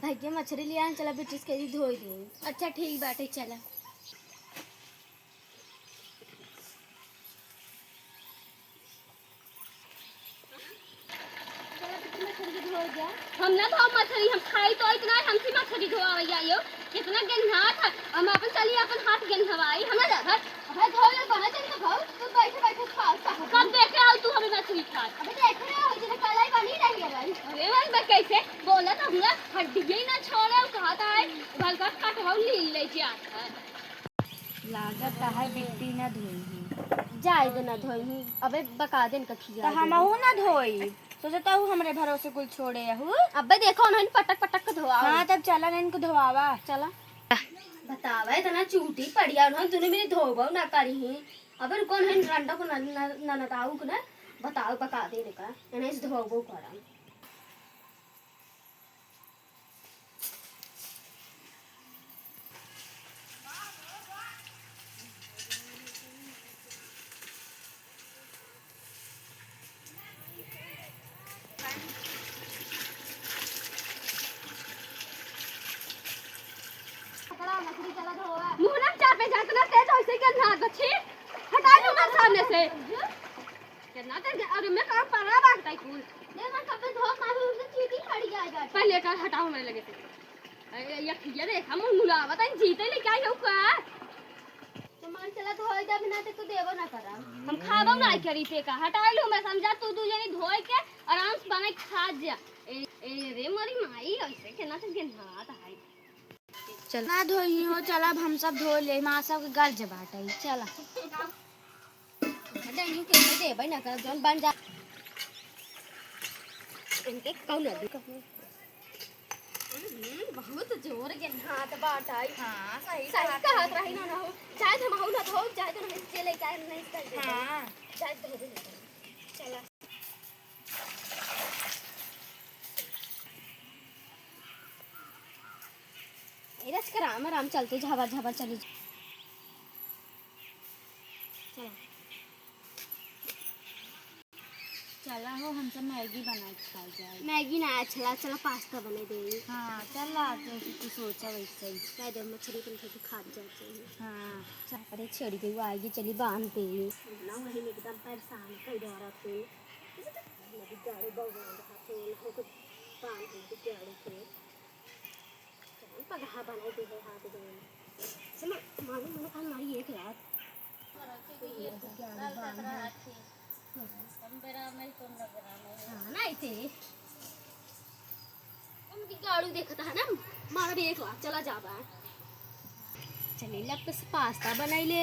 भैया मछली लिया चला बेटिस के दी धोई दे। अच्छा ठीक बाटे चला। हम ना धो मछली हम खाई तो इतना हमसे मछली धोआ जाइयो कितना गंधा था हम अपन चली अपन हाथ गंधवाई हम ना जा भाई धो ले बना चल तो खाओ तू बैठे बैठे खा कब देखे आओ तू हमें मछली खा अबे देख रहे हो जैसे कलाई बनी रही है भाई अरे भाई मैं कैसे बोला था हुआ हड्डी ही ना छोड़े कहा था भलका कटवा ले जा लागत है बिट्टी ना धोई जाए दे ना धोई अबे बका देन कखिया तो हमहू ना धोई सोचता हूँ हमरे भरोसे कुल छोड़े हूँ। अबे देखो ना पटक पटक के धोआ। हाँ तब चला ना इनको धोआवा चला बतावा इतना चूटी पड़िया ना तूने मेरी धोबा ना करी अबे कौन है रंडा को ना नताऊ को ना बताओ बका दे का इन्हें इस धोबो करा मुहरा चार पे जातना तेज ऐसे के ना गछी हटा दो मेरे सामने से कितना तेज अरे मैं कहां पड़ा भागता है कुल ले ना कब धो मारू उसने चीटी पड़ी जाएगा पहले कर हटाओ मेरे लगे से ये देख हम मुला बता जीते ले क्या हो का तुम्हारे चला धोई दे बिना ते तू देबो ना करा हम खाबो ना करी ते का हटा लो मैं समझा तू दू जनी धोई के आराम से बना खा जा ए रे मारी माई ऐसे केना से गेंधा है चल ना धोई हो चला हम सब धो ले मां सब के घर जबाटाई चला डंडी के दे भाई ना कर जोन बन जा इनके कौन है बहुत जोर के हाथ बाटाई हां सही का हाथ रही ना हो चाहे हम हो ना धो चाहे तो हम चले चाहे नहीं कर हां चाहे धो दे चला रस कर आराम चलते झावा झावा चली चला हो हम सब मैगी बना के खा जाए मैगी ना चला चला पास्ता बने दे हां चला जैसे तू सोचा वैसे ही कह दे मछली तुम सब खा जाते हैं हां चल अरे छड़ी गई आएगी चली बांध दे ना वही एकदम परेशान कर दे रहा थे मेरी गाड़ी बगल रहा थे हो कुछ बांध दे गाड़ी के चल पगहा बना दे हाथ दे समझ मालूम मैंने कहा मारी एक रात गाड़ी देखता है ना मारा भी एक बार चला जाबा चले लग पास्ता बनाई ले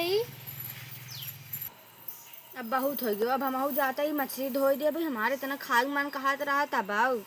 अब बहुत हो गया अब हम जाता ही मछली धोई दे भाई हमारे इतना खाग मन कहा रहा था बाऊ